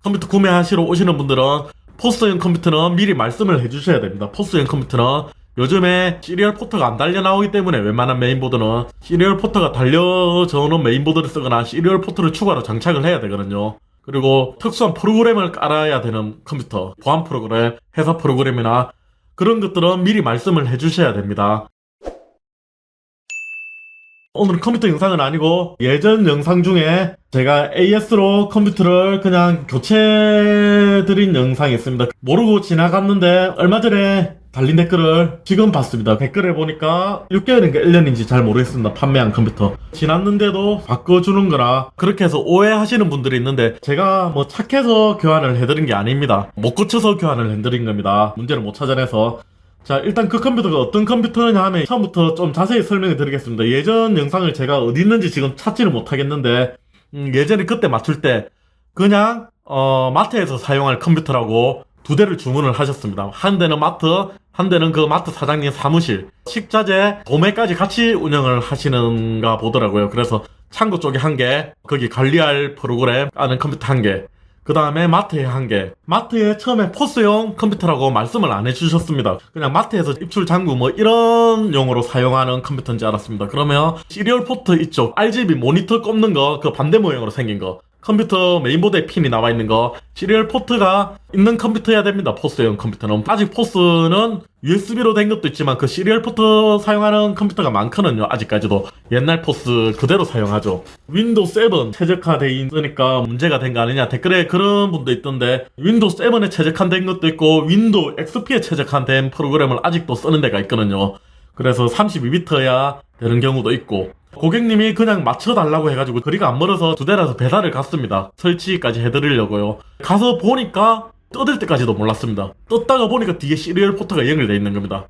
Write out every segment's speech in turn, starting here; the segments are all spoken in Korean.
컴퓨터 구매하시러 오시는 분들은 포스형 컴퓨터는 미리 말씀을 해주셔야 됩니다. 포스형 컴퓨터는 요즘에 시리얼 포트가 안 달려 나오기 때문에 웬만한 메인보드는 시리얼 포트가 달려져 오는 메인보드를 쓰거나 시리얼 포트를 추가로 장착을 해야 되거든요. 그리고 특수한 프로그램을 깔아야 되는 컴퓨터, 보안 프로그램, 회사 프로그램이나 그런 것들은 미리 말씀을 해주셔야 됩니다. 오늘은 컴퓨터 영상은 아니고 예전 영상 중에 제가 AS로 컴퓨터를 그냥 교체드린 영상이 있습니다. 모르고 지나갔는데 얼마 전에 달린 댓글을 지금 봤습니다. 댓글에 보니까 6개월인가 1년인지 잘 모르겠습니다. 판매한 컴퓨터 지났는데도 바꿔주는 거라 그렇게 해서 오해하시는 분들이 있는데 제가 뭐 착해서 교환을 해드린 게 아닙니다. 못 고쳐서 교환을 해드린 겁니다. 문제를 못 찾아내서. 자, 일단 그 컴퓨터가 어떤 컴퓨터냐 하면 처음부터 좀 자세히 설명해 드리겠습니다. 예전 영상을 제가 어디 있는지 지금 찾지는 못하겠는데 예전에 그때 맞출 때 그냥 마트에서 사용할 컴퓨터라고 두 대를 주문을 하셨습니다. 한 대는 마트, 한 대는 그 마트 사장님 사무실, 식자재, 도매까지 같이 운영을 하시는가 보더라고요. 그래서 창고 쪽에 한 개, 거기 관리할 프로그램 까는 컴퓨터 한 개, 그 다음에 마트에 한 개. 마트에 처음에 포스용 컴퓨터라고 말씀을 안 해주셨습니다. 그냥 마트에서 입출 장구 뭐 이런 용으로 사용하는 컴퓨터인지 알았습니다. 그러면 시리얼 포트 이쪽 RGB 모니터 꼽는 거 그 반대 모양으로 생긴 거, 컴퓨터 메인보드에 핀이 나와 있는 거, 시리얼 포트가 있는 컴퓨터여야 됩니다. 포스용 컴퓨터는. 아직 포스는 USB로 된 것도 있지만 그 시리얼 포트 사용하는 컴퓨터가 많거든요. 아직까지도 옛날 포스 그대로 사용하죠. 윈도우 7 최적화되어 있으니까 문제가 된 거 아니냐 댓글에 그런 분도 있던데, 윈도우 7에 최적화된 것도 있고 윈도우 XP에 최적화된 프로그램을 아직도 쓰는 데가 있거든요. 그래서 32비트여야 되는 경우도 있고, 고객님이 그냥 맞춰달라고 해가지고 거리가 안 멀어서 두 대라서 배달을 갔습니다. 설치까지 해드리려고요. 가서 보니까 뜯을 때까지도 몰랐습니다. 떴다가 보니까 뒤에 시리얼 포트가 연결되어 있는 겁니다.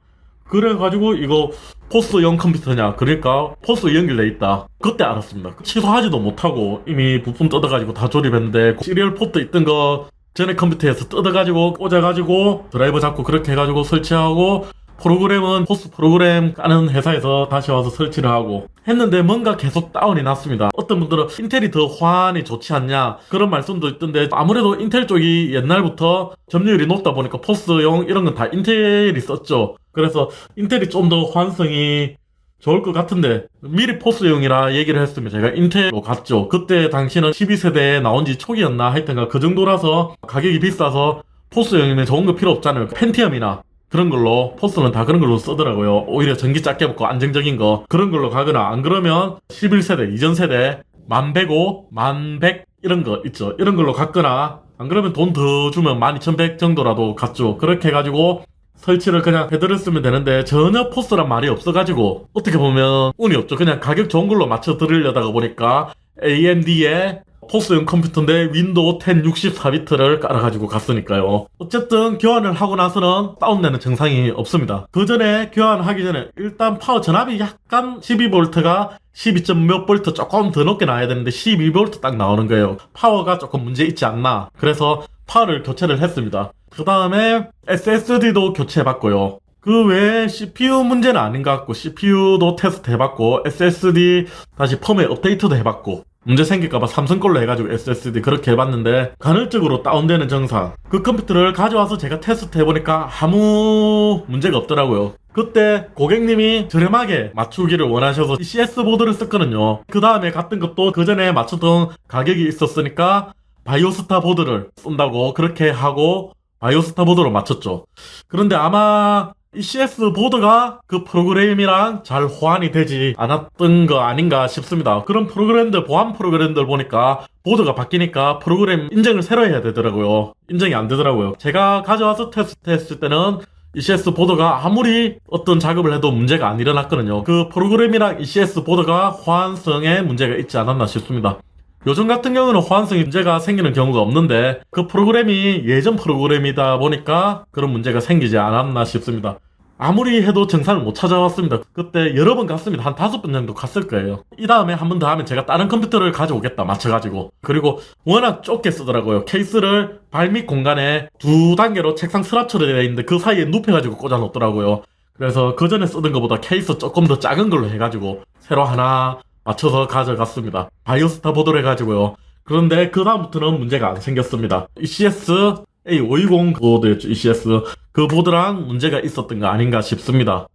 그래가지고 이거 포스용 컴퓨터냐, 그러니까 포스 연결되어 있다. 그때 알았습니다. 취소하지도 못하고 이미 부품 뜯어가지고 다 조립했는데 시리얼 포트 있던 거 전에 컴퓨터에서 뜯어가지고 꽂아가지고 드라이버 잡고 그렇게 해가지고 설치하고, 프로그램은 포스 프로그램 까는 회사에서 다시 와서 설치를 하고 했는데 뭔가 계속 다운이 났습니다. 어떤 분들은 인텔이 더 호환이 좋지 않냐 그런 말씀도 있던데, 아무래도 인텔 쪽이 옛날부터 점유율이 높다 보니까 포스용 이런 건 다 인텔이 썼죠. 그래서 인텔이 좀 더 호환성이 좋을 것 같은데 미리 포스용이라 얘기를 했으면 제가 인텔로 갔죠. 그때 당시는 12세대에 나온 지 초기였나 하여튼가 그 정도라서 가격이 비싸서 포스용이면 좋은 거 필요 없잖아요. 펜티엄이나 그런 걸로, 포스는 다 그런 걸로 쓰더라고요. 오히려 전기 작게 먹고 안정적인 거 그런 걸로 가거나, 안 그러면 11세대 이전 세대 1105, 1100 이런 거 있죠. 이런 걸로 갔거나, 안 그러면 돈 더 주면 12100 정도라도 갔죠. 그렇게 해가지고 설치를 그냥 해드렸으면 되는데 전혀 포스란 말이 없어가지고 어떻게 보면 운이 없죠. 그냥 가격 좋은 걸로 맞춰 드리려다가 보니까 AMD의 포스용 컴퓨터인데 윈도우 10 64비트를 깔아가지고 갔으니까요. 어쨌든 교환을 하고 나서는 다운되는 증상이 없습니다. 그 전에 교환하기 전에 일단 파워 전압이 약간 12V가 12점 몇 볼트 조금 더 높게 나와야 되는데 12V 딱 나오는 거예요. 파워가 조금 문제 있지 않나. 그래서 파워를 교체를 했습니다. 그 다음에 SSD도 교체해봤고요. 그 외에 CPU 문제는 아닌 것 같고 CPU도 테스트 해봤고 SSD 다시 펌웨어 업데이트도 해봤고, 문제 생길까봐 삼성 걸로 해가지고 SSD 그렇게 해봤는데 간헐적으로 다운되는 증상. 그 컴퓨터를 가져와서 제가 테스트 해보니까 아무 문제가 없더라고요. 그때 고객님이 저렴하게 맞추기를 원하셔서 CS 보드를 썼거든요. 그 다음에 갔던 것도 그 전에 맞췄던 가격이 있었으니까 바이오스타 보드를 쓴다고 그렇게 하고 바이오스타 보드로 맞췄죠. 그런데 아마 이 CS 보드가 그 프로그램이랑 잘 호환이 되지 않았던 거 아닌가 싶습니다. 그런 프로그램들, 보안 프로그램들 보니까 보드가 바뀌니까 프로그램 인증을 새로 해야 되더라고요. 인증이 안 되더라고요. 제가 가져와서 테스트했을 때는 ECS 보드가 아무리 어떤 작업을 해도 문제가 안 일어났거든요. 그 프로그램이랑 ECS 보드가 호환성에 문제가 있지 않았나 싶습니다. 요즘 같은 경우는 호환성 문제가 생기는 경우가 없는데 그 프로그램이 예전 프로그램이다 보니까 그런 문제가 생기지 않았나 싶습니다. 아무리 해도 정상을 못 찾아왔습니다. 그때 여러 번 갔습니다. 한 5번 정도 갔을 거예요. 이 다음에 한 번 더 하면 제가 다른 컴퓨터를 가져오겠다 맞춰가지고. 그리고 워낙 좁게 쓰더라고요. 케이스를 발밑 공간에 두 단계로 책상 스랍처럼 되어 있는데 그 사이에 눕혀가지고 꽂아 놓더라고요. 그래서 그 전에 쓰던 것보다 케이스 조금 더 작은 걸로 해가지고 새로 하나 맞춰서 가져갔습니다. 바이오스타 보드로 해가지고요. 그런데 그 다음부터는 문제가 안 생겼습니다. ECS A520 보드였죠. ECS 그 보드랑 문제가 있었던 거 아닌가 싶습니다.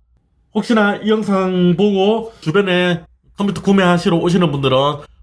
혹시나 이 영상 보고 주변에 컴퓨터 구매하시러 오시는 분들은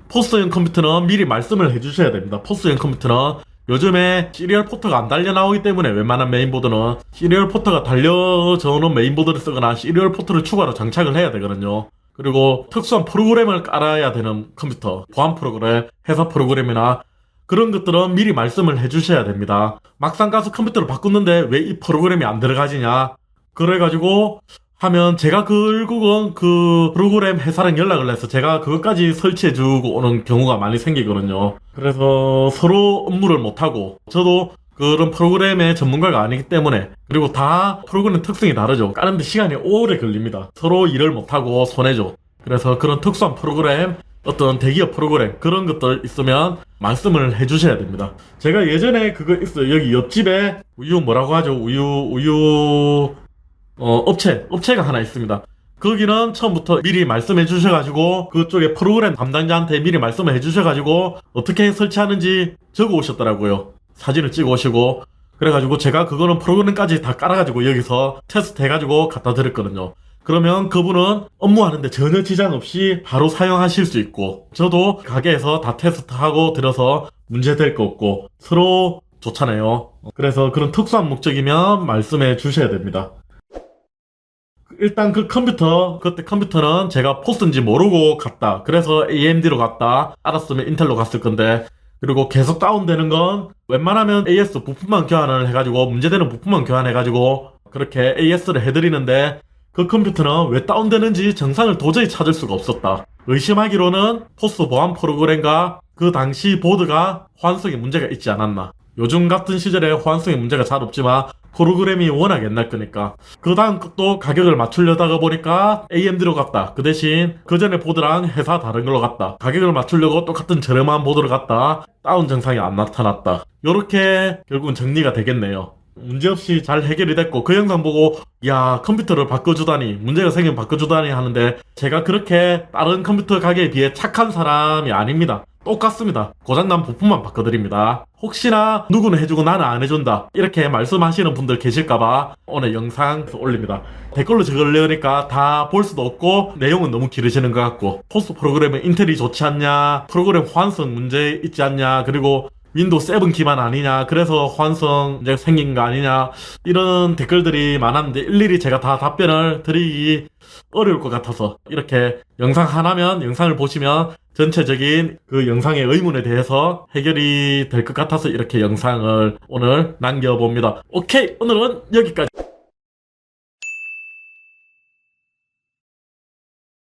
포스형 컴퓨터는 미리 말씀을 해주셔야 됩니다. 포스형 컴퓨터는 요즘에 시리얼 포트가 안 달려 나오기 때문에 웬만한 메인보드는 시리얼 포트가 달려져 오는 메인보드를 쓰거나 시리얼 포트를 추가로 장착을 해야 되거든요. 그리고 특수한 프로그램을 깔아야 되는 컴퓨터, 보안 프로그램, 회사 프로그램이나 그런 것들은 미리 말씀을 해주셔야 됩니다. 막상 가서 컴퓨터를 바꿨는데 왜 이 프로그램이 안 들어가지냐 그래가지고 하면 제가 결국은 그 프로그램 회사랑 연락을 해서 제가 그것까지 설치해주고 오는 경우가 많이 생기거든요. 그래서 서로 업무를 못하고 저도 그런 프로그램의 전문가가 아니기 때문에 그리고 다 프로그램 특성이 다르죠. 까는데 시간이 오래 걸립니다. 서로 일을 못하고 손해죠. 그래서 그런 특수한 프로그램 어떤 대기업 프로그램 그런 것들 있으면 말씀을 해주셔야 됩니다. 제가 예전에 그거 있어요. 여기 옆집에 우유 뭐라고 하죠? 우유 업체가 하나 있습니다. 거기는 처음부터 미리 말씀해 주셔가지고 그쪽에 프로그램 담당자한테 미리 말씀을 해 주셔가지고 어떻게 설치하는지 적어 오셨더라고요. 사진을 찍어 오시고 그래가지고 제가 그거는 프로그램까지 다 깔아가지고 여기서 테스트 해가지고 갖다 드렸거든요. 그러면 그분은 업무하는데 전혀 지장 없이 바로 사용하실 수 있고 저도 가게에서 다 테스트하고 드려서 문제될 거 없고 서로 좋잖아요. 그래서 그런 특수한 목적이면 말씀해 주셔야 됩니다. 일단 그 컴퓨터, 그때 컴퓨터는 제가 포스인지 모르고 갔다. 그래서 AMD로 갔다. 알았으면 인텔로 갔을 건데. 그리고 계속 다운되는 건 웬만하면 AS 부품만 교환을 해가지고 문제되는 부품만 교환해가지고 그렇게 AS를 해드리는데 그 컴퓨터는 왜 다운되는지 정상을 도저히 찾을 수가 없었다. 의심하기로는 포스 보안 프로그램과 그 당시 보드가 호환성에 문제가 있지 않았나. 요즘 같은 시절에 호환성에 문제가 잘 없지만 프로그램이 워낙 옛날 거니까. 그 다음 것도 가격을 맞추려다가 보니까 AMD로 갔다. 그 대신 그 전에 보드랑 회사 다른 걸로 갔다. 가격을 맞추려고 똑같은 저렴한 보드로 갔다. 다운 증상이 안 나타났다. 요렇게 결국은 정리가 되겠네요. 문제없이 잘 해결이 됐고 그 영상 보고 야 컴퓨터를 바꿔주다니 문제가 생기면 바꿔주다니 하는데 제가 그렇게 다른 컴퓨터 가게에 비해 착한 사람이 아닙니다. 똑같습니다. 고장난 부품만 바꿔드립니다. 혹시나 누구는 해주고 나는 안 해준다 이렇게 말씀하시는 분들 계실까봐 오늘 영상 올립니다. 댓글로 적으려니까 다 볼 수도 없고 내용은 너무 길으시는 것 같고 포스 프로그램은 인텔이 좋지 않냐 프로그램 호환성 문제 있지 않냐 그리고 윈도우 7 기반 아니냐 그래서 호환성 문제가 생긴 거 아니냐 이런 댓글들이 많았는데 일일이 제가 다 답변을 드리기 어려울 것 같아서 이렇게 영상 하나면 영상을 보시면 전체적인 그 영상의 의문에 대해서 해결이 될 것 같아서 이렇게 영상을 오늘 남겨봅니다. 오케이 오늘은 여기까지.